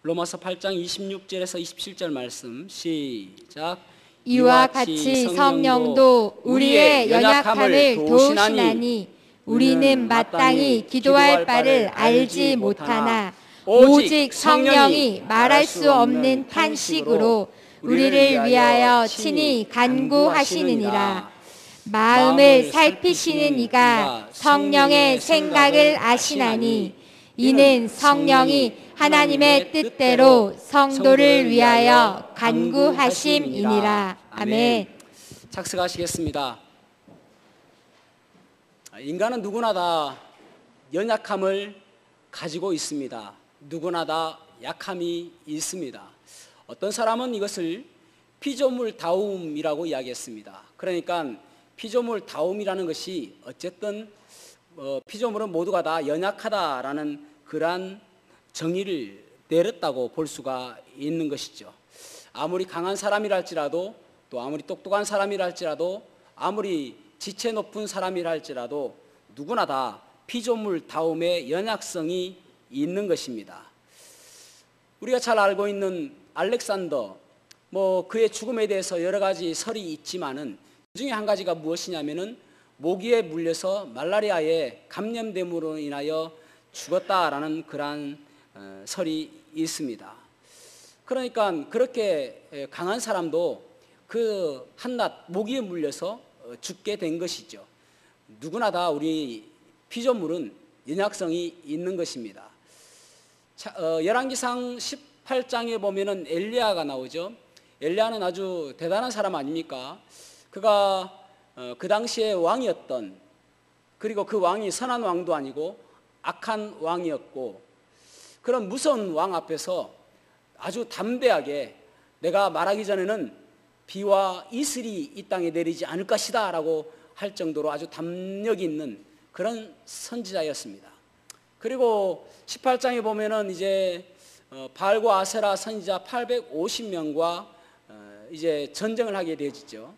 로마서 8장 26절에서 27절 말씀 시작. 이와 같이 성령도 우리의 연약함을 도우시나니 우리는 마땅히 기도할 바를 알지 못하나 오직 성령이 말할 수 없는 탄식으로 우리를 위하여 친히 간구하시느니라. 마음을 살피시는 이가 성령의 생각을 아시나니 이는 성령이 하나님의 뜻대로 성도를 위하여 간구하심이니라. 아멘. 착석하시겠습니다. 인간은 누구나 다 연약함을 가지고 있습니다. 누구나 다 약함이 있습니다. 어떤 사람은 이것을 피조물다움이라고 이야기했습니다. 그러니까 피조물다움이라는 것이 어쨌든 피조물은 모두가 다 연약하다라는 그러한 정의를 내렸다고 볼 수가 있는 것이죠. 아무리 강한 사람이라 할지라도, 또 아무리 똑똑한 사람이라 할지라도, 아무리 지체 높은 사람이라 할지라도 누구나 다 피조물다움의 연약성이 있는 것입니다. 우리가 잘 알고 있는 알렉산더, 그의 죽음에 대해서 여러 가지 설이 있지만은 그 중에 한 가지가 무엇이냐면은 모기에 물려서 말라리아에 감염됨으로 인하여 죽었다라는 그러한 설이 있습니다. 그러니까 그렇게 강한 사람도 그 한낱 모기에 물려서 죽게 된 것이죠. 누구나 다 우리 피조물은 연약성이 있는 것입니다. 열왕기상 18장에 보면은 엘리야가 나오죠. 엘리야는 아주 대단한 사람 아닙니까? 그가 그 당시에 왕이었던, 그리고 그 왕이 선한 왕도 아니고 악한 왕이었고, 그런 무서운 왕 앞에서 아주 담대하게 내가 말하기 전에는 비와 이슬이 이 땅에 내리지 않을 것이다 라고 할 정도로 아주 담력 있는 그런 선지자였습니다. 그리고 18장에 보면은 이제 바알과 아세라 선지자 850명과 이제 전쟁을 하게 되어지죠.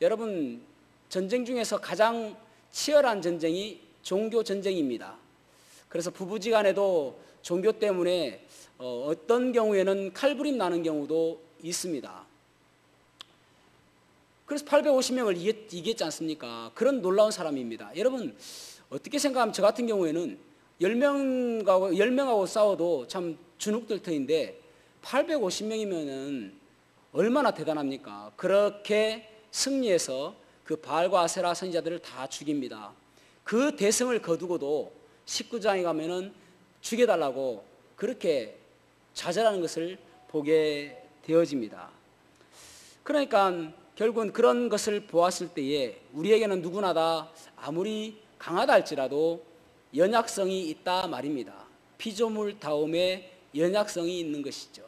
여러분, 전쟁 중에서 가장 치열한 전쟁이 종교 전쟁입니다. 그래서 부부지간에도 종교 때문에 어떤 경우에는 칼부림 나는 경우도 있습니다. 그래서 850명을 이겼지 않습니까? 그런 놀라운 사람입니다. 여러분, 어떻게 생각하면 저 같은 경우에는 10명하고 싸워도 참 주눅들 터인데 850명이면은 얼마나 대단합니까? 그렇게 승리해서 그 바알과 아세라 선지자들을 다 죽입니다. 그 대승을 거두고도 19장에 가면은 죽여달라고 그렇게 좌절하는 것을 보게 되어집니다. 그러니까 결국은 그런 것을 보았을 때에 우리에게는 누구나 다 아무리 강하다 할지라도 연약성이 있다 말입니다. 피조물다움의 연약성이 있는 것이죠.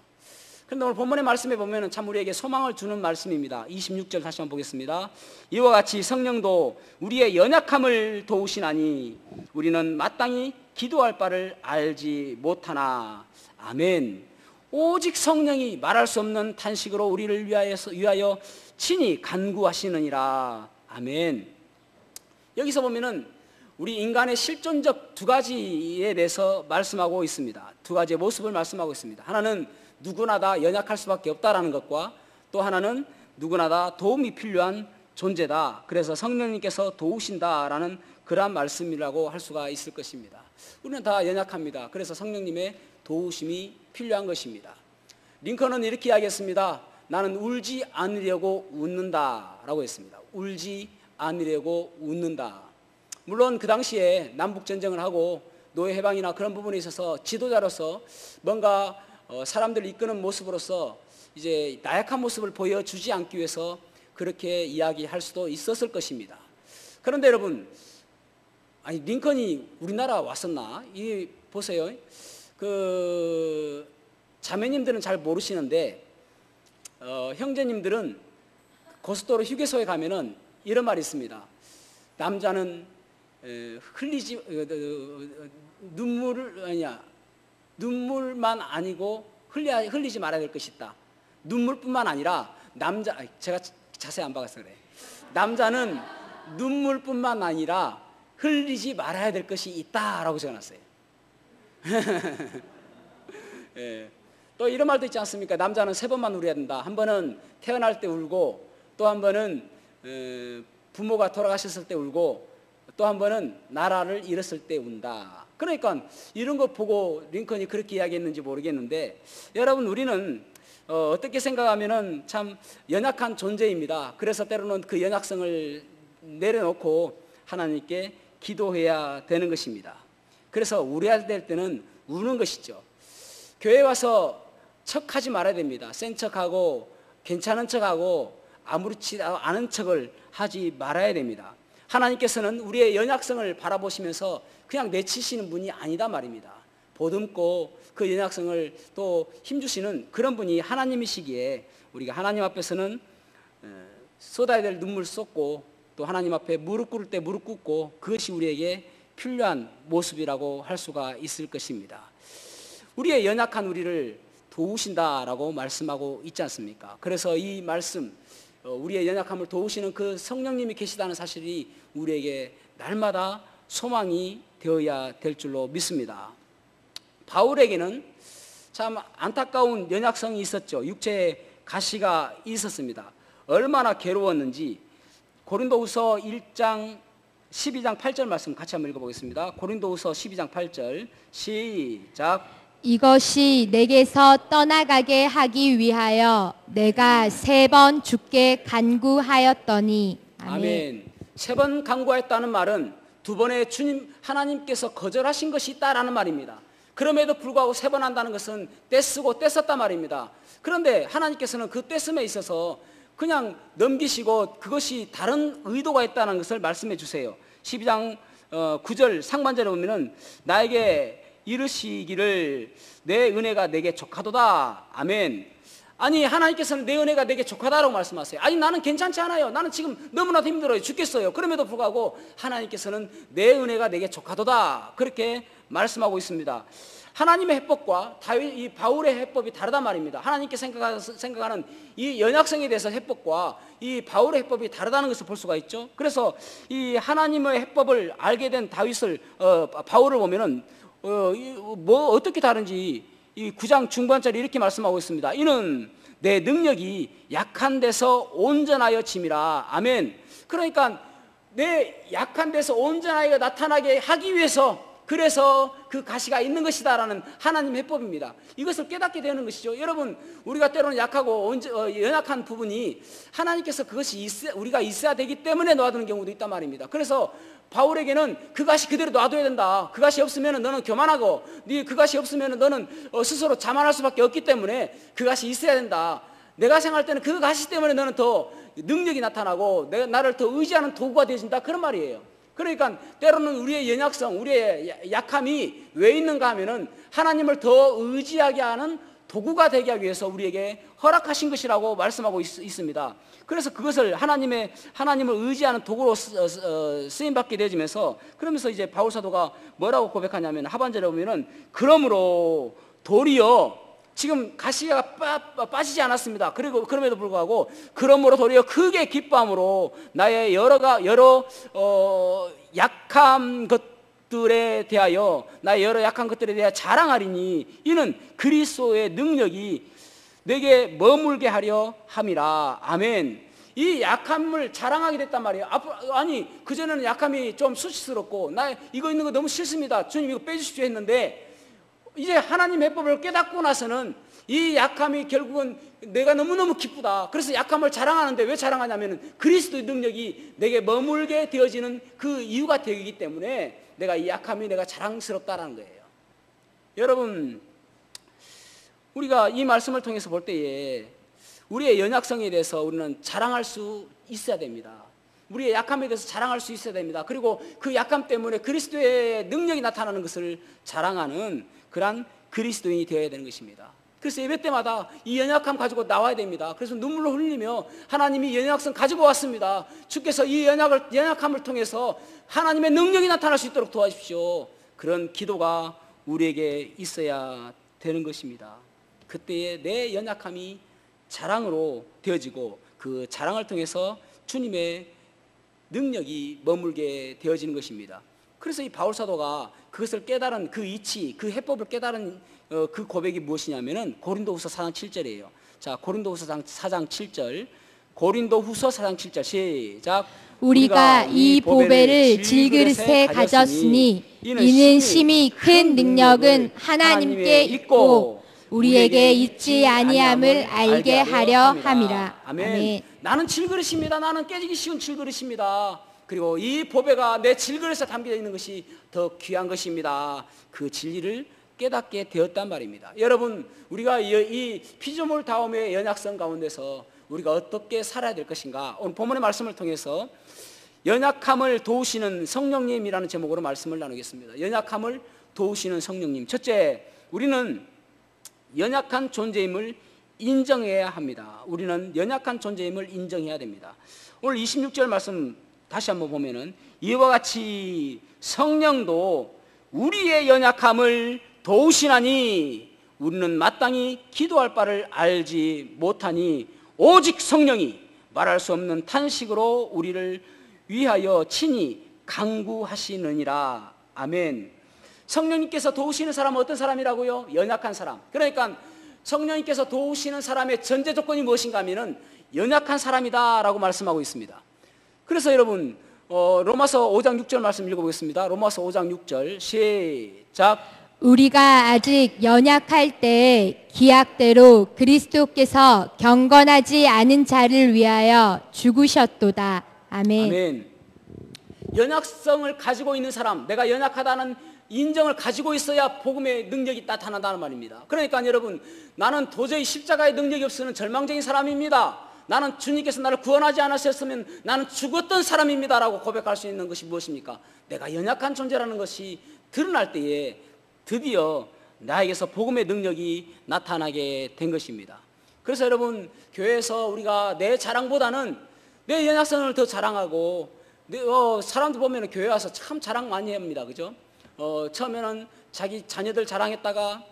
그런데 오늘 본문의 말씀에 보면 참 우리에게 소망을 주는 말씀입니다. 26절 다시 한번 보겠습니다. 이와 같이 성령도 우리의 연약함을 도우시나니 우리는 마땅히 기도할 바를 알지 못하나. 아멘. 오직 성령이 말할 수 없는 탄식으로 우리를 위하여 친히 간구하시느니라. 아멘. 여기서 보면은 우리 인간의 실존적 두 가지에 대해서 말씀하고 있습니다. 두 가지의 모습을 말씀하고 있습니다. 하나는 누구나 다 연약할 수밖에 없다라는 것과, 또 하나는 누구나 다 도움이 필요한 존재다. 그래서 성령님께서 도우신다라는 그러한 말씀이라고 할 수가 있을 것입니다. 우리는 다 연약합니다. 그래서 성령님의 도우심이 필요한 것입니다. 링컨은 이렇게 이야기했습니다. 나는 울지 않으려고 웃는다 라고 했습니다. 울지 않으려고 웃는다. 물론 그 당시에 남북전쟁을 하고 노예해방이나 그런 부분에 있어서 지도자로서 뭔가 사람들을 이끄는 모습으로서 이제 나약한 모습을 보여주지 않기 위해서 그렇게 이야기할 수도 있었을 것입니다. 그런데 여러분, 링컨이 우리나라 왔었나? 보세요. 자매님들은 잘 모르시는데 형제님들은 고속도로 휴게소에 가면은 이런 말이 있습니다. 남자는 눈물만 아니고 흘리지 말아야 될 것이 있다. 눈물뿐만 아니라 제가 자세히 안 봐서 그래. 남자는 눈물뿐만 아니라 흘리지 말아야 될 것이 있다라고 적어놨어요. 예. 또 이런 말도 있지 않습니까? 남자는 3번만 울어야 된다. 한 번은 태어날 때 울고, 또 한 번은 부모가 돌아가셨을 때 울고, 또 한 번은 나라를 잃었을 때 운다. 그러니까 이런 거 보고 링컨이 그렇게 이야기했는지 모르겠는데, 여러분, 우리는 어떻게 생각하면은 참 연약한 존재입니다. 그래서 때로는 그 연약성을 내려놓고 하나님께 기도해야 되는 것입니다. 그래서 울어야 될 때는 우는 것이죠. 교회 와서 척하지 말아야 됩니다. 센 척하고 괜찮은 척하고 아무렇지 않은 척을 하지 말아야 됩니다. 하나님께서는 우리의 연약성을 바라보시면서 그냥 내치시는 분이 아니다 말입니다. 보듬고 그 연약성을 또 힘주시는 그런 분이 하나님이시기에 우리가 하나님 앞에서는 쏟아야 될 눈물 쏟고 또 하나님 앞에 무릎 꿇을 때 무릎 꿇고 그것이 우리에게 필요한 모습이라고 할 수가 있을 것입니다. 우리의 연약한 우리를 도우신다라고 말씀하고 있지 않습니까? 그래서 이 말씀, 우리의 연약함을 도우시는 그 성령님이 계시다는 사실이 우리에게 날마다 소망이 되어야 될 줄로 믿습니다. 바울에게는 참 안타까운 연약성이 있었죠. 육체에 가시가 있었습니다. 얼마나 괴로웠는지 고린도후서 1장 12장 8절 말씀 같이 한번 읽어보겠습니다. 고린도후서 12장 8절 시작. 이것이 내게서 떠나가게 하기 위하여 내가 3번 주께 간구하였더니. 아멘. 3번 간구하였다는 말은 2번의 주님 하나님께서 거절하신 것이 있다라는 말입니다. 그럼에도 불구하고 3번 한다는 것은 떼쓰고 떼썼단 말입니다. 그런데 하나님께서는 그 떼씀에 있어서 그냥 넘기시고 그것이 다른 의도가 있다는 것을 말씀해 주세요. 12장 9절 상반절에 보면은 나에게 이르시기를 내 은혜가 내게 족하도다. 아멘. 아니 하나님께서는 내 은혜가 내게 족하다라고 말씀하세요. 아니 나는 괜찮지 않아요. 나는 지금 너무나도 힘들어요. 죽겠어요. 그럼에도 불구하고 하나님께서는 내 은혜가 내게 족하도다. 그렇게 말씀하고 있습니다. 하나님의 해법과 이 바울의 해법이 다르단 말입니다. 하나님께 생각하는 이 연약성에 대해서 해법과 이 바울의 해법이 다르다는 것을 볼 수가 있죠. 그래서 이 하나님의 해법을 알게 된 바울을 보면은 어떻게 다른지 이 9장 중반절에 이렇게 말씀하고 있습니다. 이는 내 능력이 약한 데서 온전하여 짐이라. 아멘. 그러니까 내 약한 데서 온전하게 나타나게 하기 위해서 그래서 그 가시가 있는 것이다라는 하나님의 해법입니다. 이것을 깨닫게 되는 것이죠. 여러분 우리가 때로는 약하고 연약한 부분이 하나님께서 그것이 우리가 있어야 되기 때문에 놔두는 경우도 있단 말입니다. 그래서 바울에게는 그 가시 그대로 놔둬야 된다. 그 가시 없으면 너는 교만하고 그 가시 없으면 너는 스스로 자만할 수밖에 없기 때문에 그 가시 있어야 된다. 내가 생각할 때는 그 가시 때문에 너는 더 능력이 나타나고 나를 더 의지하는 도구가 되어진다. 그런 말이에요. 그러니까 때로는 우리의 연약성, 우리의 약함이 왜 있는가 하면은 하나님을 더 의지하게 하는 도구가 되게 하기 위해서 우리에게 허락하신 것이라고 말씀하고 있습니다. 그래서 그것을 하나님을 의지하는 도구로 쓰임받게 되어지면서 그러면서 이제 바울 사도가 뭐라고 고백하냐면 하반절에 보면은 그러므로 도리어 지금 가시가 빠지지 않았습니다. 그리고 그럼에도 불구하고 그러므로 도리어 크게 기뻐함으로 나의 여러 약한 것들에 대하여 나의 여러 약한 것들에 대하여 자랑하리니 이는 그리스도의 능력이 내게 머물게 하려 함이라. 아멘. 이 약함을 자랑하게 됐단 말이에요. 아니 그전에는 약함이 좀 수치스럽고 나 이거 있는 거 너무 싫습니다. 주님 이거 빼주십시오 했는데 이제 하나님의 해법을 깨닫고 나서는 이 약함이 결국은 내가 너무너무 기쁘다. 그래서 약함을 자랑하는데 왜 자랑하냐면 그리스도의 능력이 내게 머물게 되어지는 그 이유가 되기 때문에 내가 이 약함이 내가 자랑스럽다라는 거예요. 여러분 우리가 이 말씀을 통해서 볼 때에 우리의 연약성에 대해서 우리는 자랑할 수 있어야 됩니다. 우리의 약함에 대해서 자랑할 수 있어야 됩니다. 그리고 그 약함 때문에 그리스도의 능력이 나타나는 것을 자랑하는 그런 그리스도인이 되어야 되는 것입니다. 그래서 예배 때마다 이 연약함 가지고 나와야 됩니다. 그래서 눈물로 흘리며 하나님이 연약성 가지고 왔습니다. 주께서 이 연약함을 통해서 하나님의 능력이 나타날 수 있도록 도와주십시오. 그런 기도가 우리에게 있어야 되는 것입니다. 그때에 내 연약함이 자랑으로 되어지고 그 자랑을 통해서 주님의 능력이 머물게 되어지는 것입니다. 그래서 이 바울 사도가 그것을 깨달은 그 이치, 그 해법을 깨달은 그 고백이 무엇이냐면은 고린도후서 4장 7절이에요. 자, 고린도후서 4장 7절. 고린도후서 4장 7절 시작. 우리가 이 보배를 질그릇에 가졌으니 이는 심히 큰 능력은 하나님께 있고 우리에게 있지 아니함을 알게 하려 함이라. 아멘. 나는 질그릇입니다. 나는 깨지기 쉬운 질그릇입니다. 그리고 이 보배가 내 질그릇에 담겨 있는 것이 더 귀한 것입니다. 그 진리를 깨닫게 되었단 말입니다. 여러분, 우리가 이 피조물 다음의 연약성 가운데서 우리가 어떻게 살아야 될 것인가, 오늘 본문의 말씀을 통해서 연약함을 도우시는 성령님이라는 제목으로 말씀을 나누겠습니다. 연약함을 도우시는 성령님. 첫째, 우리는 연약한 존재임을 인정해야 합니다. 우리는 연약한 존재임을 인정해야 됩니다. 오늘 26절 말씀 다시 한번 보면은 이와 같이 성령도 우리의 연약함을 도우시나니 우리는 마땅히 기도할 바를 알지 못하니 오직 성령이 말할 수 없는 탄식으로 우리를 위하여 친히 간구하시느니라. 아멘. 성령님께서 도우시는 사람은 어떤 사람이라고요? 연약한 사람. 그러니까 성령님께서 도우시는 사람의 전제 조건이 무엇인가 하면은 연약한 사람이다 라고 말씀하고 있습니다. 그래서 여러분, 로마서 5장 6절 말씀 읽어보겠습니다. 로마서 5장 6절 시작. 우리가 아직 연약할 때 기약대로 그리스도께서 경건하지 않은 자를 위하여 죽으셨도다. 아멘. 아멘. 연약성을 가지고 있는 사람, 내가 연약하다는 인정을 가지고 있어야 복음의 능력이 나타난다는 말입니다. 그러니까 여러분, 나는 도저히 십자가의 능력이 없으면 절망적인 사람입니다. 나는 주님께서 나를 구원하지 않으셨으면 나는 죽었던 사람입니다 라고 고백할 수 있는 것이 무엇입니까? 내가 연약한 존재라는 것이 드러날 때에 드디어 나에게서 복음의 능력이 나타나게 된 것입니다. 그래서 여러분, 교회에서 우리가 내 자랑보다는 내 연약성을 더 자랑하고, 사람들 보면 교회 와서 참 자랑 많이 합니다. 그죠? 처음에는 자기 자녀들 자랑했다가,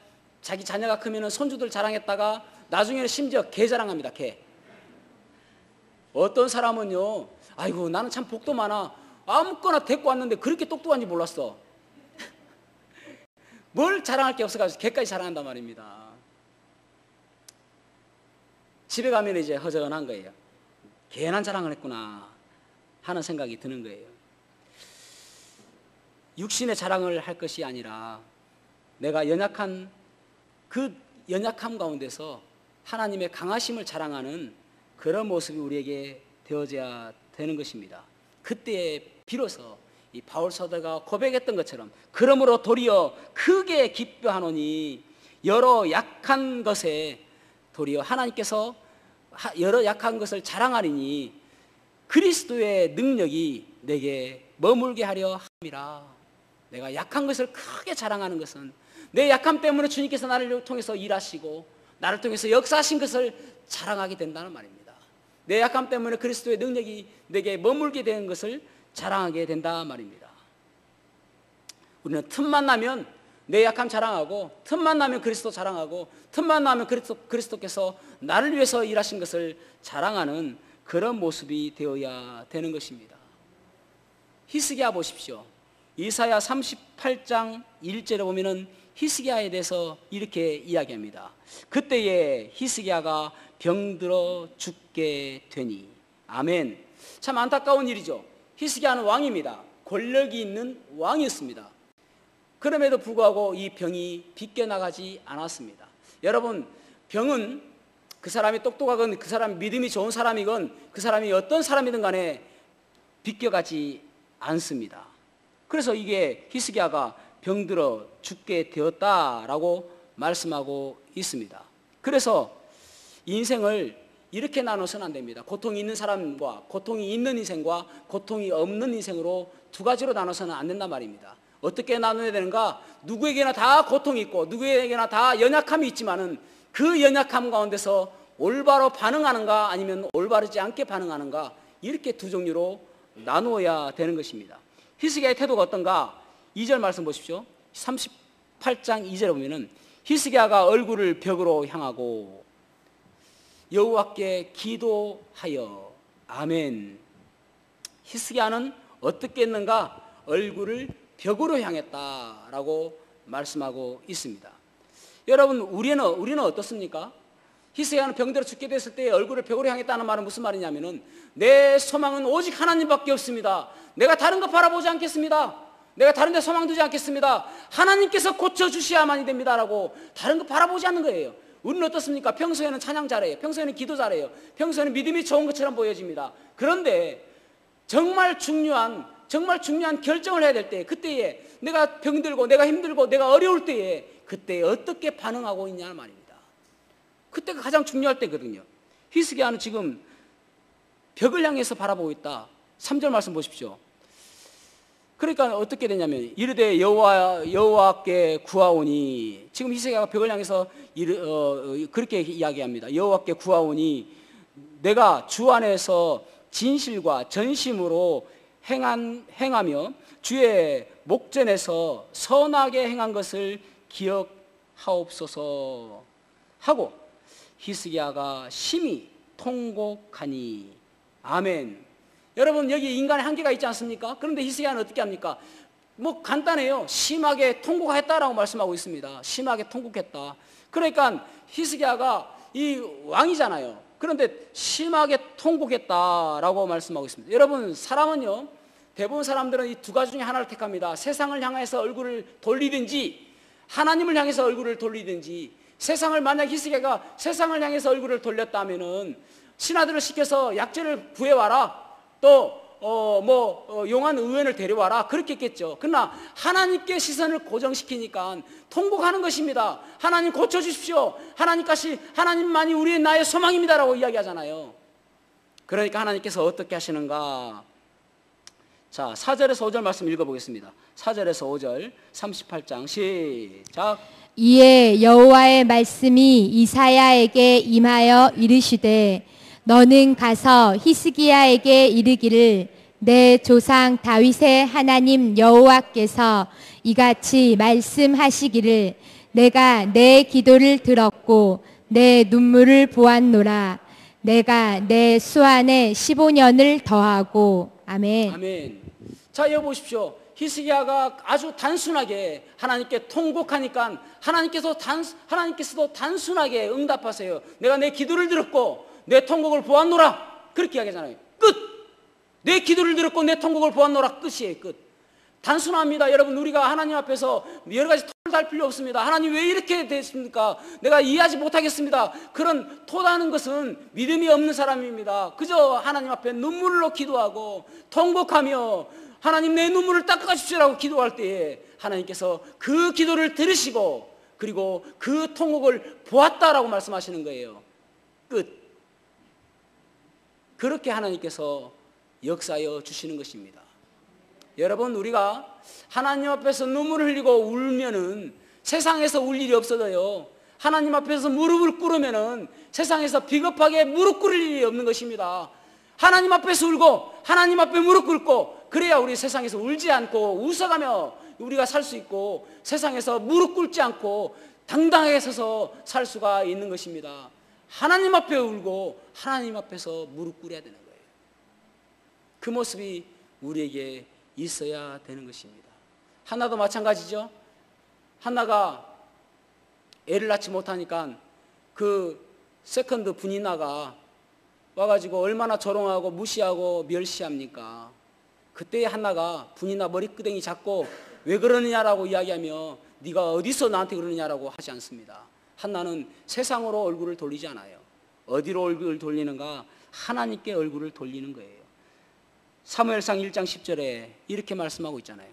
자기 자녀가 크면 손주들 자랑했다가, 나중에는 심지어 개 자랑합니다. 개. 어떤 사람은요, 아이고 나는 참 복도 많아, 아무거나 데리고 왔는데 그렇게 똑똑한지 몰랐어. 뭘 자랑할 게 없어가지고 개까지 자랑한단 말입니다. 집에 가면 이제 허전한 거예요. 괜한 자랑을 했구나 하는 생각이 드는 거예요. 육신의 자랑을 할 것이 아니라 내가 연약한 그 연약함 가운데서 하나님의 강하심을 자랑하는 그런 모습이 우리에게 되어져야 되는 것입니다. 그때에 비로소 이 바울 사도가 고백했던 것처럼 그러므로 도리어 크게 기뻐하노니 여러 약한 것에 도리어 하나님께서 여러 약한 것을 자랑하리니 그리스도의 능력이 내게 머물게 하려 함이라. 내가 약한 것을 크게 자랑하는 것은 내 약함 때문에 주님께서 나를 통해서 일하시고 나를 통해서 역사하신 것을 자랑하게 된다는 말입니다. 내 약함 때문에 그리스도의 능력이 내게 머물게 되는 것을 자랑하게 된다 말입니다. 우리는 틈만 나면 내 약함 자랑하고, 틈만 나면 그리스도 자랑하고, 틈만 나면 그리스도께서 나를 위해서 일하신 것을 자랑하는 그런 모습이 되어야 되는 것입니다. 히스기야 보십시오. 이사야 38장 1절에 보면은 히스기야에 대해서 이렇게 이야기합니다. 그때에 히스기야가 병들어 죽게 되니. 아멘. 참 안타까운 일이죠. 히스기야는 왕입니다. 권력이 있는 왕이었습니다. 그럼에도 불구하고 이 병이 비껴나가지 않았습니다. 여러분, 병은 그 사람이 똑똑하건 그 사람이 믿음이 좋은 사람이건 그 사람이 어떤 사람이든 간에 비껴가지 않습니다. 그래서 이게 히스기야가 병들어 죽게 되었다라고 말씀하고 있습니다. 그래서 인생을 이렇게 나눠서는 안 됩니다. 고통이 있는 사람과 고통이 있는 인생과 고통이 없는 인생으로 두 가지로 나눠서는 안 된단 말입니다. 어떻게 나눠야 되는가? 누구에게나 다 고통이 있고 누구에게나 다 연약함이 있지만은 그 연약함 가운데서 올바로 반응하는가 아니면 올바르지 않게 반응하는가, 이렇게 두 종류로 나누어야 되는 것입니다. 히스기야의 태도가 어떤가? 2절 말씀 보십시오. 38장 2절에 보면은 히스기야가 얼굴을 벽으로 향하고 여호와께 기도하여. 아멘. 히스기야는 어떻게 했는가? 얼굴을 벽으로 향했다라고 말씀하고 있습니다. 여러분 우리는 어떻습니까? 히스기야는 병들어 죽게 됐을 때 얼굴을 벽으로 향했다는 말은 무슨 말이냐면은 내 소망은 오직 하나님밖에 없습니다. 내가 다른 거 바라보지 않겠습니다. 내가 다른 데 소망 두지 않겠습니다. 하나님께서 고쳐주셔야만이 됩니다라고 다른 거 바라보지 않는 거예요. 우리는 어떻습니까? 평소에는 찬양 잘해요. 평소에는 기도 잘해요. 평소에는 믿음이 좋은 것처럼 보여집니다. 그런데 정말 중요한 결정을 해야 될 때, 그때에 내가 병들고 내가 힘들고 내가 어려울 때에 그때 어떻게 반응하고 있냐는 말입니다. 그때가 가장 중요할 때거든요. 히스기야는 지금 벽을 향해서 바라보고 있다. 3절 말씀 보십시오. 그러니까 어떻게 되냐면 이르되 여호와께 구하오니, 지금 히스기야가 벽을 향해서 그렇게 이야기합니다. 여호와께 구하오니 내가 주 안에서 진실과 전심으로 행하며 주의 목전에서 선하게 행한 것을 기억하옵소서 하고 히스기야가 심히 통곡하니. 아멘. 여러분, 여기 인간의 한계가 있지 않습니까? 그런데 히스기야는 어떻게 합니까? 뭐 간단해요. 심하게 통곡했다라고 말씀하고 있습니다. 심하게 통곡했다. 그러니까 히스기야가 이 왕이잖아요. 그런데 심하게 통곡했다라고 말씀하고 있습니다. 여러분, 사람은요, 대부분 사람들은 이 두 가지 중에 하나를 택합니다. 세상을 향해서 얼굴을 돌리든지 하나님을 향해서 얼굴을 돌리든지. 세상을, 만약 히스기야가 세상을 향해서 얼굴을 돌렸다면은 신하들을 시켜서 약재를 구해와라, 또 용한 의원을 데려와라, 그렇게 했겠죠. 그러나 하나님께 시선을 고정시키니까 통곡하는 것입니다. 하나님 고쳐주십시오. 하나님만이 우리의 나의 소망입니다라고 이야기하잖아요. 그러니까 하나님께서 어떻게 하시는가? 자, 4절에서 5절 말씀 읽어보겠습니다. 4절에서 5절 38장 시작. 이에 여호와의 말씀이 이사야에게 임하여 이르시되 너는 가서 히스기야에게 이르기를 내 조상 다윗의 하나님 여호와께서 이같이 말씀하시기를 내가 내 기도를 들었고 내 눈물을 보았노라. 내가 내 수안에 15년을 더하고. 아멘. 아멘. 자, 여기 보십시오. 히스기야가 아주 단순하게 하나님께 통곡하니까 하나님께서도 단순하게 응답하세요. 내가 내 기도를 들었고 내 통곡을 보았노라, 그렇게 이야기하잖아요. 끝. 내 기도를 들었고 내 통곡을 보았노라, 끝이에요. 끝. 단순합니다. 여러분, 우리가 하나님 앞에서 여러 가지 토를 달 필요 없습니다. 하나님 왜 이렇게 됐습니까? 내가 이해하지 못하겠습니다. 그런 토다는 것은 믿음이 없는 사람입니다. 그저 하나님 앞에 눈물로 기도하고 통곡하며 하나님 내 눈물을 닦아주시라고 기도할 때에 하나님께서 그 기도를 들으시고 그리고 그 통곡을 보았다라고 말씀하시는 거예요. 끝. 그렇게 하나님께서 역사하여 주시는 것입니다. 여러분, 우리가 하나님 앞에서 눈물을 흘리고 울면은 세상에서 울 일이 없어져요. 하나님 앞에서 무릎을 꿇으면은 세상에서 비겁하게 무릎 꿇을 일이 없는 것입니다. 하나님 앞에서 울고 하나님 앞에 무릎 꿇고 그래야 우리 세상에서 울지 않고 웃어가며 우리가 살 수 있고 세상에서 무릎 꿇지 않고 당당하게 서서 살 수가 있는 것입니다. 하나님 앞에 울고 하나님 앞에서 무릎 꿇어야 되는 거예요. 그 모습이 우리에게 있어야 되는 것입니다. 한나도 마찬가지죠. 한나가 애를 낳지 못하니까 그 세컨드 분이나가 와가지고 얼마나 조롱하고 무시하고 멸시합니까? 그때 한나가 분이나 머리끄댕이 잡고 왜 그러느냐라고 이야기하며 네가 어디서 나한테 그러느냐라고 하지 않습니다. 한나는 세상으로 얼굴을 돌리지 않아요. 어디로 얼굴을 돌리는가? 하나님께 얼굴을 돌리는 거예요. 사무엘상 1장 10절에 이렇게 말씀하고 있잖아요.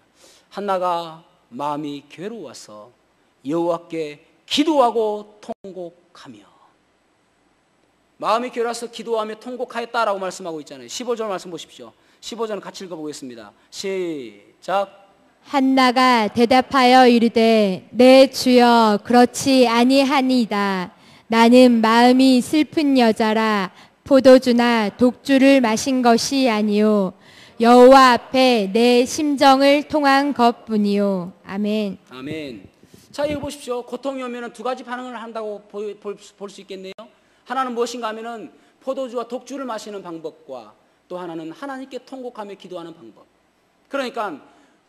한나가 마음이 괴로워서 여호와께 기도하고 통곡하며, 마음이 괴로워서 기도하며 통곡하였다라고 말씀하고 있잖아요. 15절 말씀 보십시오. 15절 같이 읽어보겠습니다. 시작. 한나가 대답하여 이르되 내 주여 그렇지 아니하니이다. 나는 마음이 슬픈 여자라 포도주나 독주를 마신 것이 아니요 여호와 앞에 내 심정을 통한 것뿐이요. 아멘. 아멘. 자, 여기 보십시오. 고통이 오면 두 가지 반응을 한다고 볼 수 있겠네요. 하나는 무엇인가 하면은 포도주와 독주를 마시는 방법과 또 하나는 하나님께 통곡하며 기도하는 방법. 그러니까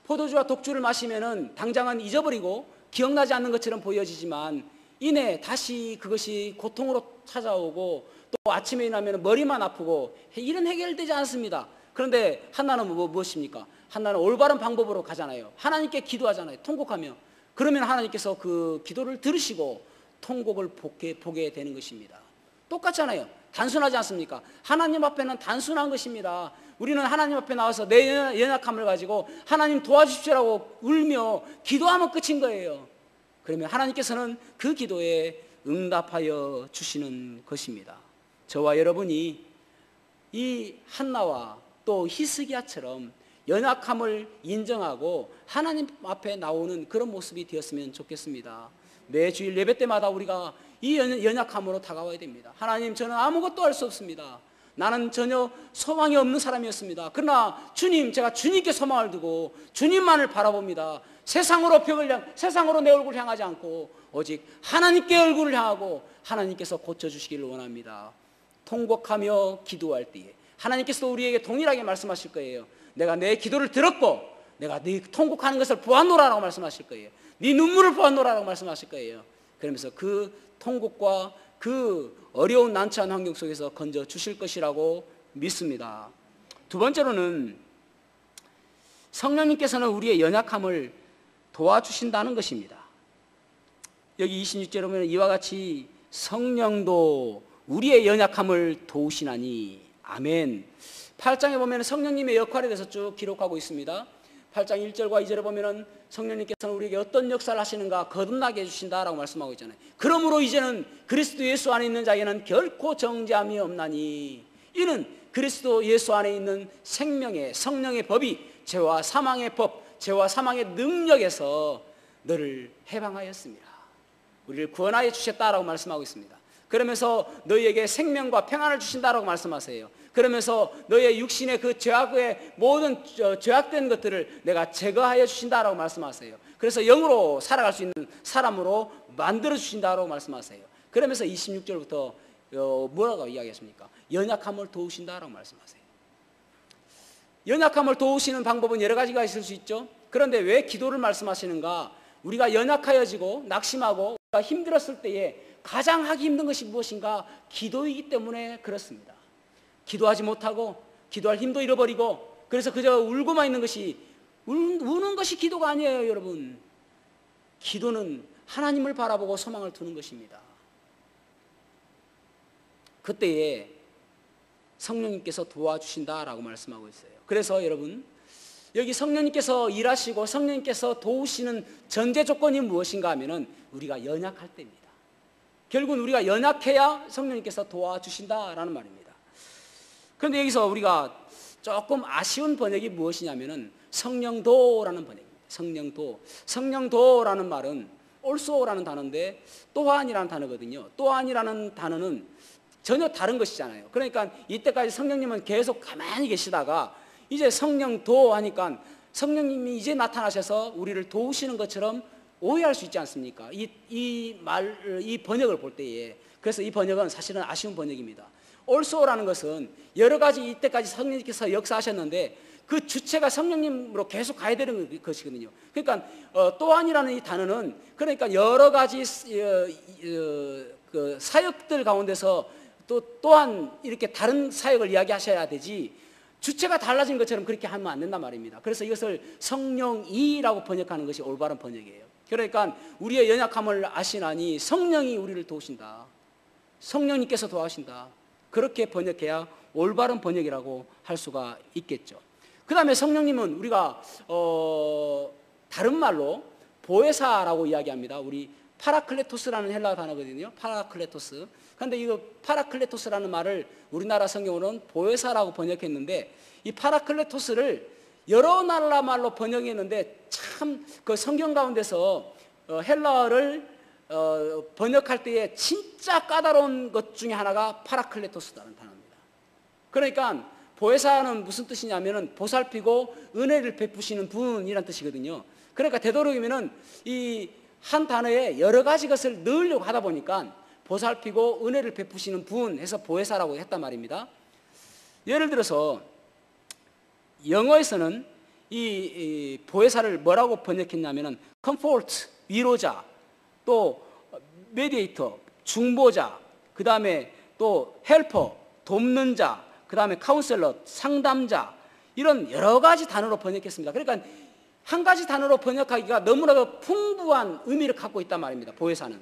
포도주와 독주를 마시면은 당장은 잊어버리고 기억나지 않는 것처럼 보여지지만 이내 다시 그것이 고통으로 찾아오고 또 아침에 일어나면 머리만 아프고 이런 해결되지 않습니다. 그런데 한나는 무엇입니까? 한나는 올바른 방법으로 가잖아요. 하나님께 기도하잖아요. 통곡하며. 그러면 하나님께서 그 기도를 들으시고 통곡을 보게 되는 것입니다. 똑같잖아요. 단순하지 않습니까? 하나님 앞에는 단순한 것입니다. 우리는 하나님 앞에 나와서 내 연약함을 가지고 하나님 도와주십시오라고 울며 기도하면 끝인 거예요. 그러면 하나님께서는 그 기도에 응답하여 주시는 것입니다. 저와 여러분이 이 한나와 또 히스기야처럼 연약함을 인정하고 하나님 앞에 나오는 그런 모습이 되었으면 좋겠습니다. 매 주일 예배 때마다 우리가 이 연약함으로 다가와야 됩니다. 하나님, 저는 아무것도 할 수 없습니다. 나는 전혀 소망이 없는 사람이었습니다. 그러나 주님, 제가 주님께 소망을 두고 주님만을 바라봅니다. 세상으로 내 얼굴을 향하지 않고 오직 하나님께 얼굴을 향하고 하나님께서 고쳐주시기를 원합니다. 통곡하며 기도할 때에 하나님께서도 우리에게 동일하게 말씀하실 거예요. 내가 내 기도를 들었고 내가 네 통곡하는 것을 보았노라라고 말씀하실 거예요. 네 눈물을 보았노라라고 말씀하실 거예요. 그러면서 그 통곡과 그 어려운 난처한 환경 속에서 건져 주실 것이라고 믿습니다. 두 번째로는 성령님께서는 우리의 연약함을 도와주신다는 것입니다. 여기 26절에 보면 이와 같이 성령도 우리의 연약함을 도우시나니 아멘. 8장에 보면 성령님의 역할에 대해서 쭉 기록하고 있습니다. 8장 1절과 2절에 보면 성령님께서는 우리에게 어떤 역사를 하시는가 거듭나게 해주신다라고 말씀하고 있잖아요. 그러므로 이제는 그리스도 예수 안에 있는 자에게는 결코 정죄함이 없나니 이는 그리스도 예수 안에 있는 생명의 성령의 법이 죄와 사망의 법, 죄와 사망의 능력에서 너를 해방하였습니다. 우리를 구원하여 주셨다라고 말씀하고 있습니다. 그러면서 너희에게 생명과 평안을 주신다라고 말씀하세요. 그러면서 너의 육신의 그 죄악의 모든 죄악된 것들을 내가 제거하여 주신다라고 말씀하세요. 그래서 영으로 살아갈 수 있는 사람으로 만들어 주신다라고 말씀하세요. 그러면서 26절부터 뭐라고 이야기했습니까? 연약함을 도우신다라고 말씀하세요. 연약함을 도우시는 방법은 여러 가지가 있을 수 있죠. 그런데 왜 기도를 말씀하시는가? 우리가 연약하여지고 낙심하고 우리가 힘들었을 때에 가장 하기 힘든 것이 무엇인가? 기도이기 때문에 그렇습니다. 기도하지 못하고 기도할 힘도 잃어버리고 그래서 그저 울고만 있는 것이 우는 것이 기도가 아니에요, 여러분. 기도는 하나님을 바라보고 소망을 두는 것입니다. 그때에 성령님께서 도와주신다라고 말씀하고 있어요. 그래서 여러분, 여기 성령님께서 일하시고 성령님께서 도우시는 전제 조건이 무엇인가 하면은 우리가 연약할 때입니다. 결국은 우리가 연약해야 성령님께서 도와주신다라는 말입니다. 그런데 여기서 우리가 조금 아쉬운 번역이 무엇이냐면은 성령도라는 번역입니다. 성령도라는 말은 also라는 단어인데 또한이라는 단어거든요. 또한이라는 단어는 전혀 다른 것이잖아요. 그러니까 이때까지 성령님은 계속 가만히 계시다가 이제 성령도 하니까 성령님이 이제 나타나셔서 우리를 도우시는 것처럼 오해할 수 있지 않습니까? 이 번역을 볼 때에. 그래서 이 번역은 사실은 아쉬운 번역입니다. also라는 것은 여러 가지 이때까지 성령님께서 역사하셨는데 그 주체가 성령님으로 계속 가야 되는 것이거든요. 그러니까 또한이라는 이 단어는 그러니까 여러 가지 그 사역들 가운데서 또한 이렇게 다른 사역을 이야기하셔야 되지 주체가 달라진 것처럼 그렇게 하면 안 된단 말입니다. 그래서 이것을 성령이라고 번역하는 것이 올바른 번역이에요. 그러니까 우리의 연약함을 아시나니 성령이 우리를 도우신다. 성령님께서 도와주신다. 그렇게 번역해야 올바른 번역이라고 할 수가 있겠죠. 그 다음에 성령님은 우리가 다른 말로 보혜사라고 이야기합니다. 우리 파라클레토스라는 헬라 단어거든요. 파라클레토스. 그런데 이거 파라클레토스라는 말을 우리나라 성경으로는 보혜사라고 번역했는데 이 파라클레토스를 여러 나라 말로 번역했는데 참 그 성경 가운데서 헬라어를 번역할 때에 진짜 까다로운 것 중에 하나가 파라클레토스라는 단어입니다. 그러니까 보혜사는 무슨 뜻이냐면은 보살피고 은혜를 베푸시는 분이란 뜻이거든요. 그러니까 되도록이면은 이 한 단어에 여러 가지 것을 넣으려고 하다 보니까 보살피고 은혜를 베푸시는 분 해서 보혜사라고 했단 말입니다. 예를 들어서 영어에서는 이 보혜사를 뭐라고 번역했냐면은 comfort, 위로자, 또 메디에이터, 중보자, 그 다음에 또 헬퍼, 돕는 자, 그 다음에 카운셀러, 상담자, 이런 여러 가지 단어로 번역했습니다. 그러니까 한 가지 단어로 번역하기가 너무나도 풍부한 의미를 갖고 있단 말입니다. 보혜사는.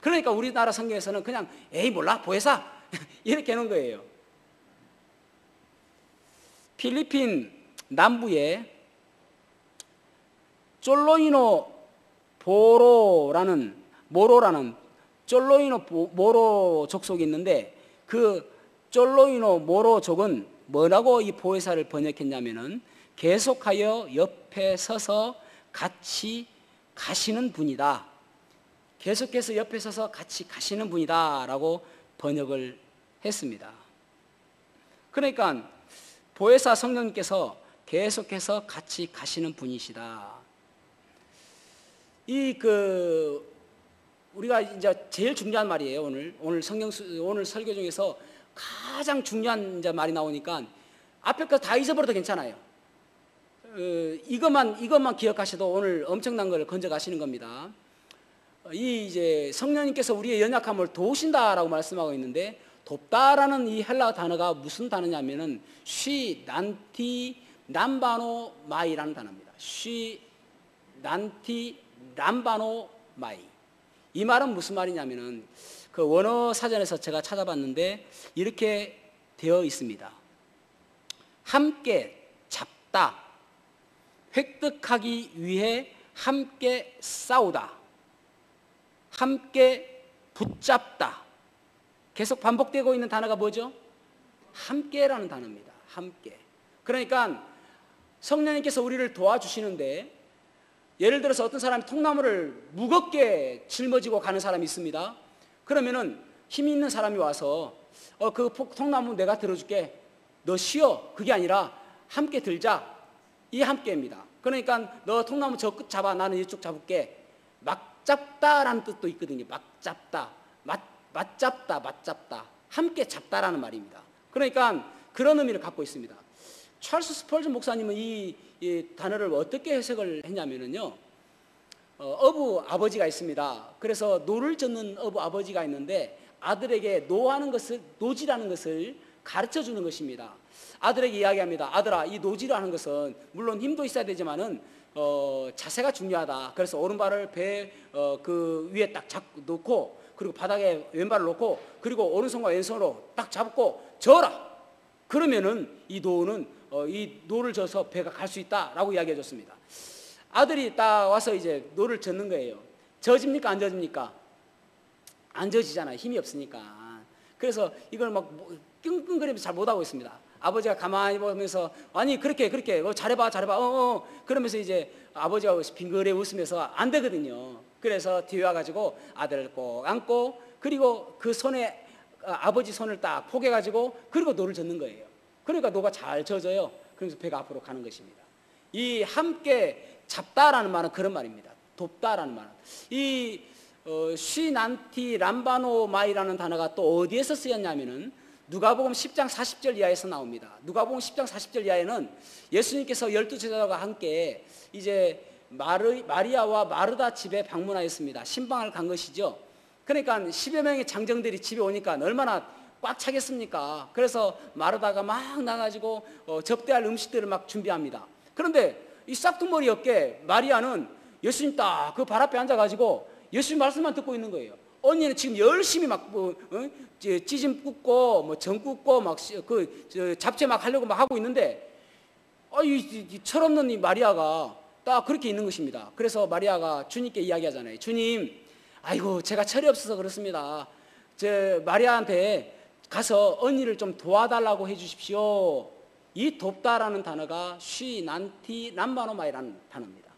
그러니까 우리나라 성경에서는 그냥 에이 몰라 보혜사 이렇게 해놓은 거예요. 필리핀 남부에 쫄로이노 모로라는 쫄로이노 모로 족속이 있는데, 그 쫄로이노 모로족은 뭐라고 이 보혜사를 번역했냐면은 계속하여 옆에 서서 같이 가시는 분이다. 계속해서 옆에 서서 같이 가시는 분이다 라고 번역을 했습니다. 그러니까 보혜사 성령님께서 계속해서 같이 가시는 분이시다. 우리가 이제 제일 중요한 말이에요. 오늘 설교 중에서 가장 중요한 이제 말이 나오니까 앞에 거 다 잊어버려도 괜찮아요. 이것만 기억하셔도 오늘 엄청난 걸 건져 가시는 겁니다. 이제 성령님께서 우리의 연약함을 도우신다라고 말씀하고 있는데, 돕다라는 이 헬라 단어가 무슨 단어냐면은 쉬 난티 람바노 마이라는 단어입니다. 쉬 난티 람바노 마이. 이 말은 무슨 말이냐면은 그 원어 사전에서 제가 찾아봤는데 이렇게 되어 있습니다. 함께 잡다, 획득하기 위해 함께 싸우다, 함께 붙잡다. 계속 반복되고 있는 단어가 뭐죠? 함께라는 단어입니다. 함께. 그러니까 성령님께서 우리를 도와주시는데, 예를 들어서 어떤 사람이 통나무를 무겁게 짊어지고 가는 사람이 있습니다. 그러면은 힘 있는 사람이 와서 그 통나무 내가 들어줄게, 너 쉬어. 그게 아니라 함께 들자. 이 함께입니다. 그러니까 너 통나무 저 끝 잡아, 나는 이쪽 잡을게. 막 잡다라는 뜻도 있거든요. 막 잡다, 맞잡다, 함께 잡다라는 말입니다. 그러니까 그런 의미를 갖고 있습니다. 찰스 스펄전 목사님은 이 단어를 어떻게 해석을 했냐면요, 어부 아버지가 있습니다. 그래서 노를 젓는 어부 아버지가 있는데 아들에게 노지라는 것을 가르쳐 주는 것입니다. 아들에게 이야기합니다. 아들아, 이 노지라는 것은 물론 힘도 있어야 되지만은 자세가 중요하다. 그래서 오른발을 배 그 위에 딱 놓고, 그리고 바닥에 왼발을 놓고, 그리고 오른손과 왼손으로 딱 잡고 저어라. 그러면은 이 노를 져서 배가 갈 수 있다라고 이야기해 줬습니다. 아들이 딱 와서 이제 노를 젓는 거예요. 져집니까 안 져집니까? 안 져지잖아요. 힘이 없으니까. 그래서 이걸 막 끙끙거리면서 잘 못하고 있습니다. 아버지가 가만히 보면서 아니 그렇게 잘해봐 그러면서 이제 아버지가 빙그레 웃으면서 안 되거든요. 그래서 뒤에 와가지고 아들을 꼭 안고, 그리고 그 손에 아버지 손을 딱 포개가지고 그리고 노를 젓는 거예요. 그러니까 노가 잘 져져요. 그래서 배가 앞으로 가는 것입니다. 이 함께 잡다라는 말은 그런 말입니다. 돕다라는 말은. 이 쉬난티 람바노 마이라는 단어가 또 어디에서 쓰였냐면은 누가복음 10장 40절 이하에서 나옵니다. 누가복음 10장 40절 이하에는 예수님께서 12제자들과 함께 이제 마리아와 마르다 집에 방문하였습니다. 신방을 간 것이죠. 그러니까 10여 명의 장정들이 집에 오니까 얼마나 꽉 차겠습니까? 그래서 마르다가 막 나가지고 접대할 음식들을 막 준비합니다. 그런데 이 싹둑머리 없게 마리아는 예수님 딱 그 발 앞에 앉아가지고 예수님 말씀만 듣고 있는 거예요. 언니는 지금 열심히 막 찌짐 굽고 전 굽고 막 잡채 막 하려고 막 하고 있는데 이 철없는 이 마리아가 딱 그렇게 있는 것입니다. 그래서 마리아가 주님께 이야기하잖아요. 주님, 아이고 제가 철이 없어서 그렇습니다. 제 마리아한테 가서 언니를 좀 도와달라고 해주십시오. 이 돕다라는 단어가 쉬난티 람바노마이라는 단어입니다.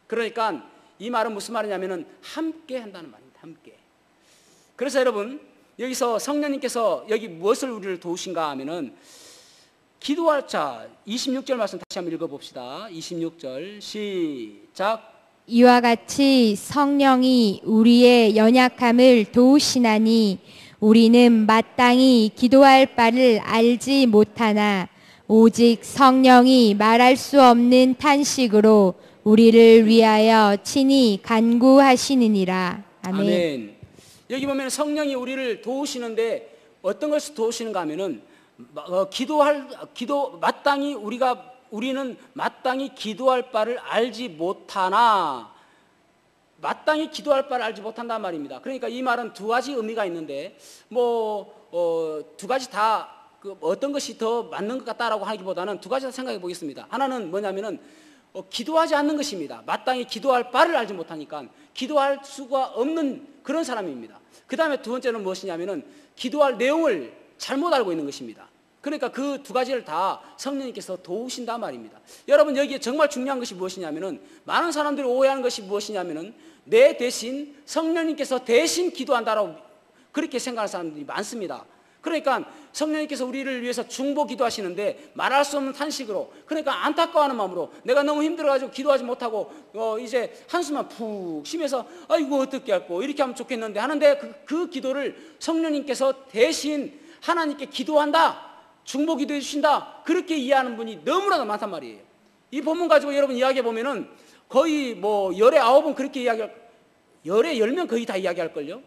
그러니까 이 말은 무슨 말이냐면은 함께 한다는 말입니다. 함께. 그래서 여러분 여기서 성령님께서 여기 무엇을 우리를 도우신가 하면은 기도할 자 26절 말씀 다시 한번 읽어봅시다. 26절 시작. 이와 같이 성령이 우리의 연약함을 도우시나니 우리는 마땅히 기도할 바를 알지 못하나 오직 성령이 말할 수 없는 탄식으로 우리를 위하여 친히 간구하시느니라. 아멘. 아멘. 여기 보면 성령이 우리를 도우시는데 어떤 것을 도우시는가 하면은 우리는 마땅히 기도할 바를 알지 못하나, 마땅히 기도할 바를 알지 못한단 말입니다. 그러니까 이 말은 두 가지 의미가 있는데 두 가지 다 어떤 것이 더 맞는 것 같다라고 하기보다는 두 가지 다 생각해 보겠습니다. 하나는 뭐냐면은 기도하지 않는 것입니다. 마땅히 기도할 바를 알지 못하니까 기도할 수가 없는 그런 사람입니다. 그 다음에 두 번째는 무엇이냐면은 기도할 내용을 잘못 알고 있는 것입니다. 그러니까 그 두 가지를 다 성령님께서 도우신단 말입니다. 여러분, 여기에 정말 중요한 것이 무엇이냐면은, 많은 사람들이 오해하는 것이 무엇이냐면은 내 대신 성령님께서 대신 기도한다라고 그렇게 생각하는 사람들이 많습니다. 그러니까 성령님께서 우리를 위해서 중보 기도하시는데 말할 수 없는 탄식으로, 그러니까 안타까워하는 마음으로, 내가 너무 힘들어가지고 기도하지 못하고 이제 한숨만 푹 쉬면서 아이고 어떻게 할꼬 이렇게 하면 좋겠는데 하는데, 그 기도를 성령님께서 대신 하나님께 기도한다, 중보 기도해 주신다, 그렇게 이해하는 분이 너무나도 많단 말이에요. 이 본문 가지고 여러분 이야기해 보면은 거의 열에 9번 그렇게 열에 10명 거의 다 이야기할걸요.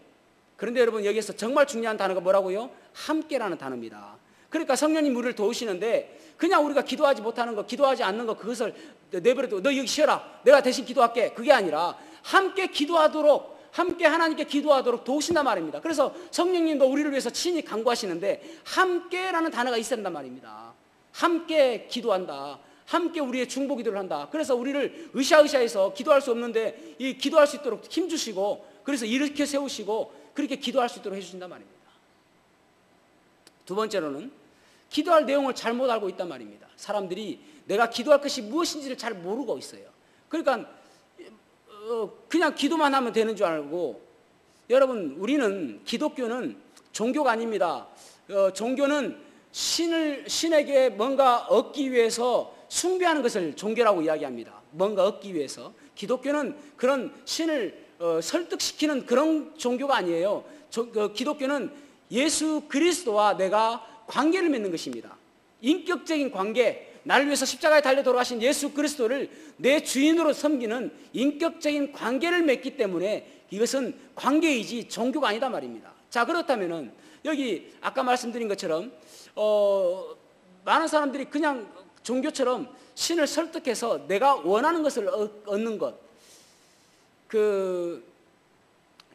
그런데 여러분, 여기에서 정말 중요한 단어가 뭐라고요? 함께라는 단어입니다. 그러니까 성령님 우리를 도우시는데 그냥 우리가 기도하지 못하는 거, 기도하지 않는 거, 그것을 내버려두고 너 여기 쉬어라, 내가 대신 기도할게, 그게 아니라 함께 기도하도록, 함께 하나님께 기도하도록 도우신단 말입니다. 그래서 성령님도 우리를 위해서 친히 간구하시는데 함께라는 단어가 있어야 된단 말입니다. 함께 기도한다, 함께 우리의 중보 기도를 한다. 그래서 우리를 으쌰으쌰해서 기도할 수 없는데 이 기도할 수 있도록 힘주시고, 그래서 일으켜 세우시고 그렇게 기도할 수 있도록 해주신단 말입니다. 두 번째로는 기도할 내용을 잘못 알고 있단 말입니다. 사람들이 내가 기도할 것이 무엇인지를 잘 모르고 있어요. 그러니까 그냥 기도만 하면 되는 줄 알고, 여러분, 우리는 기독교는 종교가 아닙니다. 종교는 신에게 뭔가 얻기 위해서 숭배하는 것을 종교라고 이야기합니다. 뭔가 얻기 위해서. 기독교는 그런 신을 설득시키는 그런 종교가 아니에요. 기독교는 예수 그리스도와 내가 관계를 맺는 것입니다. 인격적인 관계, 나를 위해서 십자가에 달려 돌아가신 예수 그리스도를 내 주인으로 섬기는 인격적인 관계를 맺기 때문에 이것은 관계이지 종교가 아니다 말입니다. 자, 그렇다면은 여기 아까 말씀드린 것처럼 많은 사람들이 그냥 종교처럼 신을 설득해서 내가 원하는 것을 얻는 것,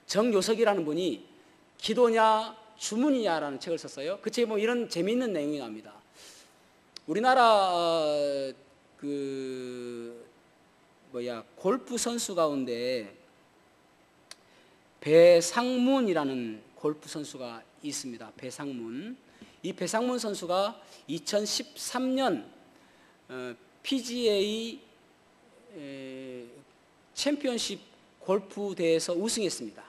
정요석이라는 분이 기도냐 주문이냐라는 책을 썼어요. 그 책에 보면 이런 재미있는 내용이 나옵니다. 우리나라 골프 선수 가운데 배상문이라는 골프 선수가 있습니다. 배상문. 이 배상문 선수가 2013년 PGA 챔피언십 골프 대회에서 우승했습니다.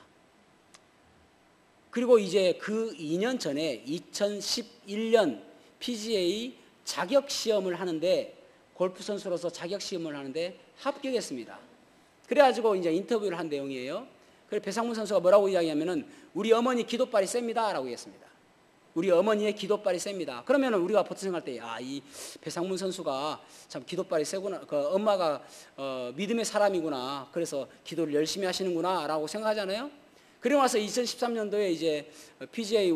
그리고 이제 그 2년 전에 2011년 PGA 자격 시험을 하는데, 골프 선수로서 자격 시험을 하는데 합격했습니다. 그래가지고 이제 인터뷰를 한 내용이에요. 그래서 배상문 선수가 뭐라고 이야기하면은 우리 어머니 기도빨이 셉니다라고 했습니다. 우리 어머니의 기도빨이 셉니다. 그러면은 우리가 보통 생각할 때, 이 배상문 선수가 참 기도빨이 세구나, 엄마가 믿음의 사람이구나, 그래서 기도를 열심히 하시는구나라고 생각하잖아요. 그리고 나서 2013년도에 이제 PGA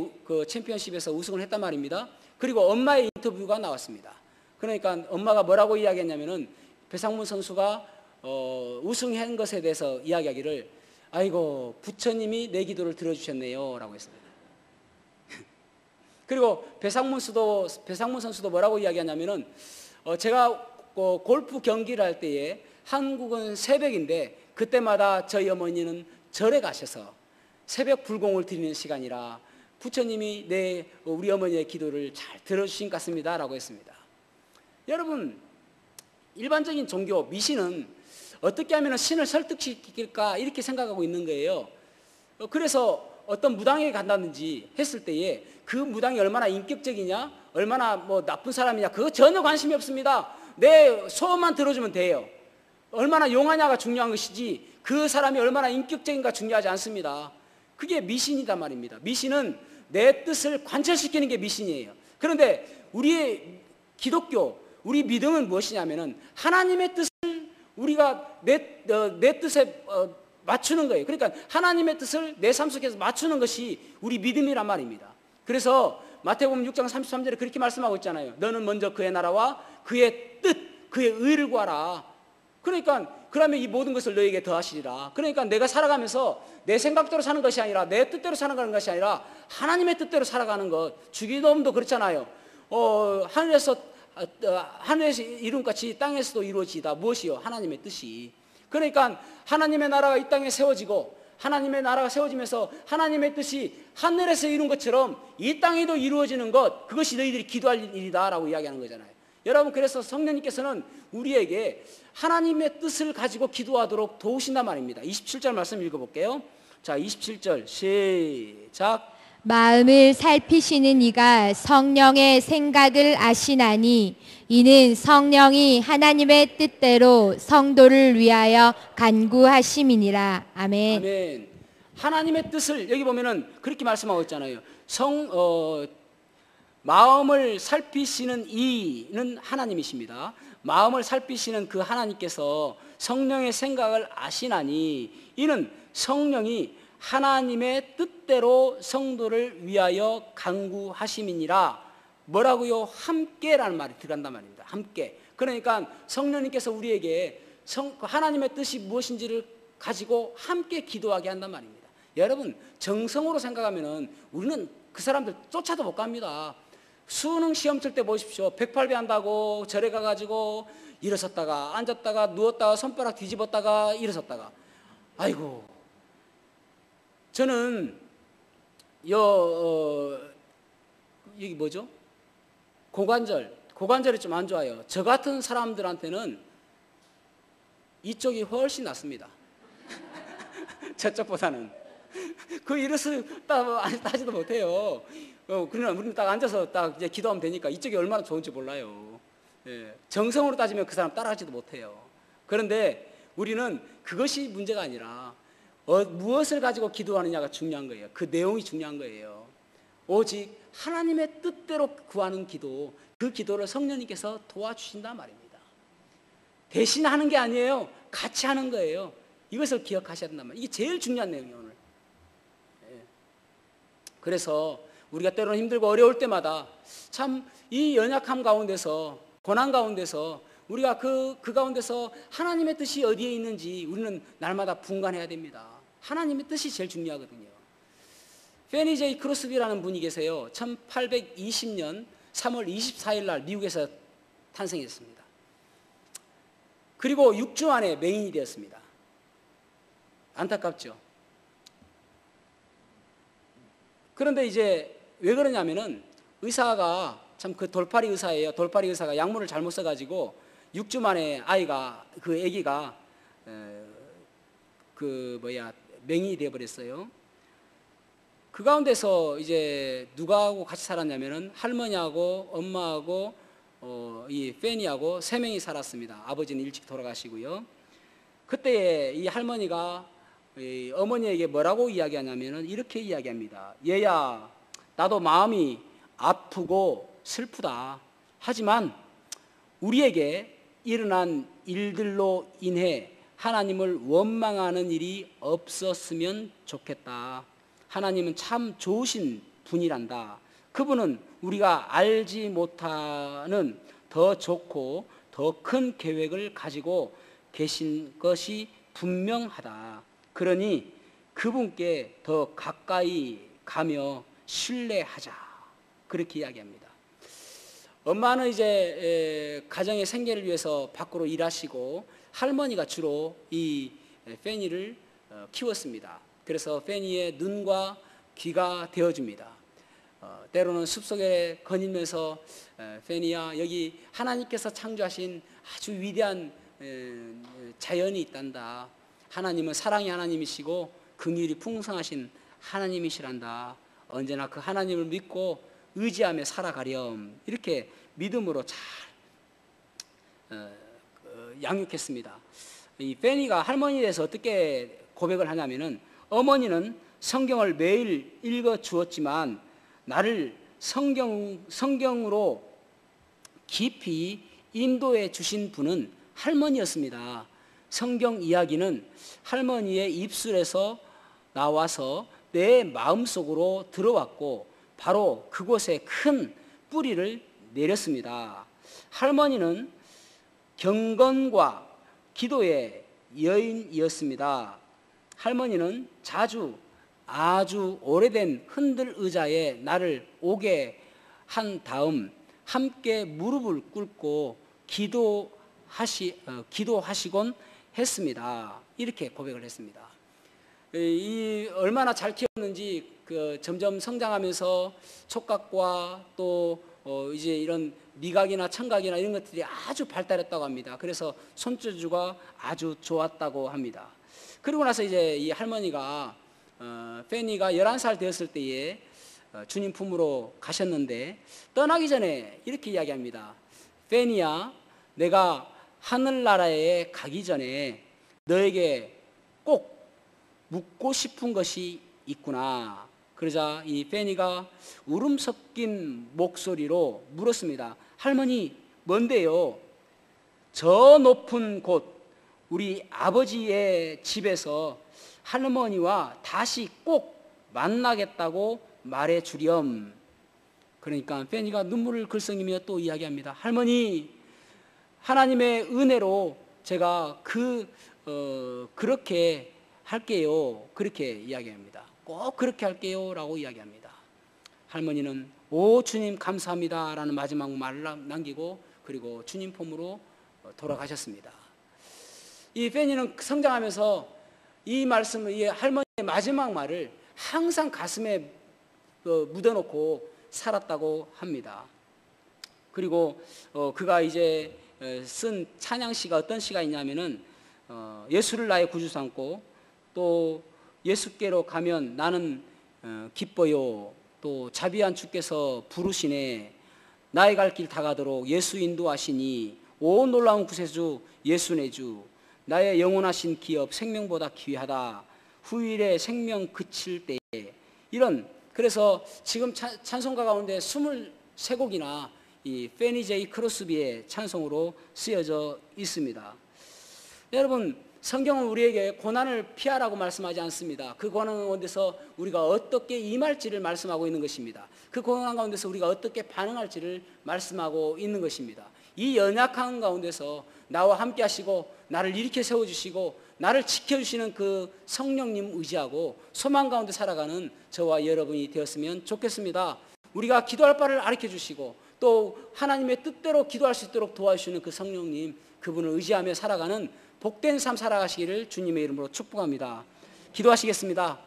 챔피언십에서 우승을 했단 말입니다. 그리고 엄마의 인터뷰가 나왔습니다. 그러니까 엄마가 뭐라고 이야기했냐면은 배상문 선수가 우승한 것에 대해서 이야기하기를, 아이고 부처님이 내 기도를 들어주셨네요 라고 했습니다. 그리고 배상문 선수도 뭐라고 이야기하냐면은 제가 골프 경기를 할 때에 한국은 새벽인데 그때마다 저희 어머니는 절에 가셔서 새벽 불공을 드리는 시간이라 부처님이 우리 어머니의 기도를 잘 들어주신 것 같습니다 라고 했습니다. 여러분, 일반적인 종교, 미신은 어떻게 하면 신을 설득시킬까 이렇게 생각하고 있는 거예요. 그래서 어떤 무당에게 간다든지 했을 때에 그 무당이 얼마나 인격적이냐, 얼마나 나쁜 사람이냐, 그거 전혀 관심이 없습니다. 내 소원만 들어주면 돼요. 얼마나 용하냐가 중요한 것이지 그 사람이 얼마나 인격적인가 중요하지 않습니다. 그게 미신이단 말입니다. 미신은 내 뜻을 관철시키는 게 미신이에요. 그런데 우리의 기독교, 우리 믿음은 무엇이냐면은 하나님의 뜻을 우리가 내 뜻에 맞추는 거예요. 그러니까 하나님의 뜻을 내 삶 속에서 맞추는 것이 우리 믿음이란 말입니다. 그래서 마태복음 6장 33절에 그렇게 말씀하고 있잖아요. 너는 먼저 그의 나라와 그의 뜻, 그의 의를 구하라. 그러니까 그러면 이 모든 것을 너에게 더하시리라. 그러니까 내가 살아가면서 내 생각대로 사는 것이 아니라 내 뜻대로 살아가는 것이 아니라 하나님의 뜻대로 살아가는 것. 주기도문도 그렇잖아요. 하늘에서 이룬 같이 땅에서도 이루어지다. 무엇이요? 하나님의 뜻이. 그러니까 하나님의 나라가 이 땅에 세워지고 하나님의 나라가 세워지면서 하나님의 뜻이 하늘에서 이룬 것처럼 이 땅에도 이루어지는 것, 그것이 너희들이 기도할 일이다 라고 이야기하는 거잖아요. 여러분, 그래서 성령님께서는 우리에게 하나님의 뜻을 가지고 기도하도록 도우신단 말입니다. 27절 말씀 읽어볼게요. 자, 27절 시작. 마음을 살피시는 이가 성령의 생각을 아시나니 이는 성령이 하나님의 뜻대로 성도를 위하여 간구하심이니라. 아멘. 아멘. 하나님의 뜻을 여기 보면은 그렇게 말씀하고 있잖아요. 마음을 살피시는 이는 하나님이십니다. 마음을 살피시는 그 하나님께서 성령의 생각을 아시나니 이는 성령이 하나님의 뜻대로 성도를 위하여 간구하심이니라. 뭐라고요? 함께라는 말이 들어간단 말입니다. 함께. 그러니까 성령님께서 우리에게 하나님의 뜻이 무엇인지를 가지고 함께 기도하게 한단 말입니다. 여러분, 정성으로 생각하면은 우리는 그 사람들 쫓아도 못 갑니다. 수능 시험 칠 때 보십시오. 108배 한다고 절에 가가지고 일어섰다가 앉았다가 누웠다가 손가락 뒤집었다가 일어섰다가. 아이고, 저는 여기 뭐죠? 고관절이 좀 안 좋아요. 저 같은 사람들한테는 이쪽이 훨씬 낫습니다. 저쪽보다는. 그 일어서 따지도 못해요. 그러나 우리는 딱 앉아서 딱 이제 기도하면 되니까 이쪽이 얼마나 좋은지 몰라요. 예. 정성으로 따지면 그 사람 따라하지도 못해요. 그런데 우리는 그것이 문제가 아니라 무엇을 가지고 기도하느냐가 중요한 거예요. 그 내용이 중요한 거예요. 오직 하나님의 뜻대로 구하는 기도, 그 기도를 성령님께서 도와주신단 말입니다. 대신 하는 게 아니에요. 같이 하는 거예요. 이것을 기억하셔야 된단 말이에요. 이게 제일 중요한 내용이에요, 오늘. 예. 그래서 우리가 때로는 힘들고 어려울 때마다 참 이 연약함 가운데서, 고난 가운데서 우리가 그 가운데서 하나님의 뜻이 어디에 있는지 우리는 날마다 분간해야 됩니다. 하나님의 뜻이 제일 중요하거든요. 페니 제이 크로스비라는 분이 계세요. 1820년 3월 24일 날 미국에서 탄생했습니다. 그리고 6주 만에 맹인이 되었습니다. 안타깝죠. 그런데 이제 왜 그러냐면은 의사가 참 그 돌팔이 의사예요. 돌팔이 의사가 약물을 잘못 써가지고 6주 만에 그 아기가 맹인이 되어버렸어요. 그 가운데서 이제 누가하고 같이 살았냐면은 할머니하고 엄마하고 이 페니하고 3명이 살았습니다. 아버지는 일찍 돌아가시고요. 그때 이 할머니가 이 어머니에게 뭐라고 이야기하냐면은 이렇게 이야기합니다. 얘야, 나도 마음이 아프고 슬프다. 하지만 우리에게 일어난 일들로 인해 하나님을 원망하는 일이 없었으면 좋겠다. 하나님은 참 좋으신 분이란다. 그분은 우리가 알지 못하는 더 좋고 더 큰 계획을 가지고 계신 것이 분명하다. 그러니 그분께 더 가까이 가며 신뢰하자. 그렇게 이야기합니다. 엄마는 이제 가정의 생계를 위해서 밖으로 일하시고 할머니가 주로 이 페니를 키웠습니다. 그래서 페니의 눈과 귀가 되어줍니다. 때로는 숲속에 거닐면서 페니야, 여기 하나님께서 창조하신 아주 위대한 자연이 있단다. 하나님은 사랑의 하나님이시고 긍휼이 풍성하신 하나님이시란다. 언제나 그 하나님을 믿고 의지하며 살아가렴. 이렇게 믿음으로 잘 양육했습니다. 이 페니가 할머니에 대해서 어떻게 고백을 하냐면은, 어머니는 성경을 매일 읽어 주었지만 나를 성경으로 깊이 인도해 주신 분은 할머니였습니다. 성경 이야기는 할머니의 입술에서 나와서 내 마음속으로 들어왔고 바로 그곳에 큰 뿌리를 내렸습니다. 할머니는 경건과 기도의 여인이었습니다. 할머니는 아주 오래된 흔들 의자에 나를 오게 한 다음 함께 무릎을 꿇고 기도하시곤 했습니다. 이렇게 고백을 했습니다. 이 얼마나 잘 키웠는지 점점 성장하면서 촉각과 또 이제 이런 미각이나 청각이나 이런 것들이 아주 발달했다고 합니다. 그래서 손재주가 아주 좋았다고 합니다. 그리고 나서 이제 이 할머니가 페니가 11살 되었을 때에 주님 품으로 가셨는데 떠나기 전에 이렇게 이야기합니다. 페니야, 내가 하늘나라에 가기 전에 너에게 꼭 묻고 싶은 것이 있구나. 그러자 이 페니가 울음 섞인 목소리로 물었습니다. 할머니, 뭔데요? 저 높은 곳 우리 아버지의 집에서 할머니와 다시 꼭 만나겠다고 말해 주렴. 그러니까 페니가 눈물을 글썽이며 또 이야기합니다. 할머니, 하나님의 은혜로 제가 그렇게 할게요. 그렇게 이야기합니다. 꼭 그렇게 할게요 라고 이야기합니다. 할머니는 오 주님 감사합니다 라는 마지막 말을 남기고 그리고 주님 품으로 돌아가셨습니다. 이 페니는 성장하면서 이 말씀을, 이 할머니의 마지막 말을 항상 가슴에 묻어놓고 살았다고 합니다. 그리고 그가 이제 쓴 찬양시가 어떤 시가 있냐면은 예수를 나의 구주 삼고 또 예수께로 가면 나는 기뻐요. 또 자비한 주께서 부르시네. 나의 갈 길 다가도록 예수 인도하시니 오 놀라운 구세주 예수 내 주. 나의 영원하신 기업 생명보다 귀하다. 후일에 생명 그칠 때에. 이런, 그래서 지금 찬송가 가운데 23곡이나 이 페니 제이 크로스비의 찬송으로 쓰여져 있습니다. 여러분, 성경은 우리에게 고난을 피하라고 말씀하지 않습니다. 그 고난 가운데서 우리가 어떻게 임할지를 말씀하고 있는 것입니다. 그 고난 가운데서 우리가 어떻게 반응할지를 말씀하고 있는 것입니다. 이 연약한 가운데서 나와 함께 하시고 나를 일으켜 세워주시고 나를 지켜주시는 그 성령님 의지하고 소망 가운데 살아가는 저와 여러분이 되었으면 좋겠습니다. 우리가 기도할 바를 가르쳐 주시고 또 하나님의 뜻대로 기도할 수 있도록 도와주시는 그 성령님, 그분을 의지하며 살아가는 복된 삶 살아가시기를 주님의 이름으로 축복합니다. 기도하시겠습니다.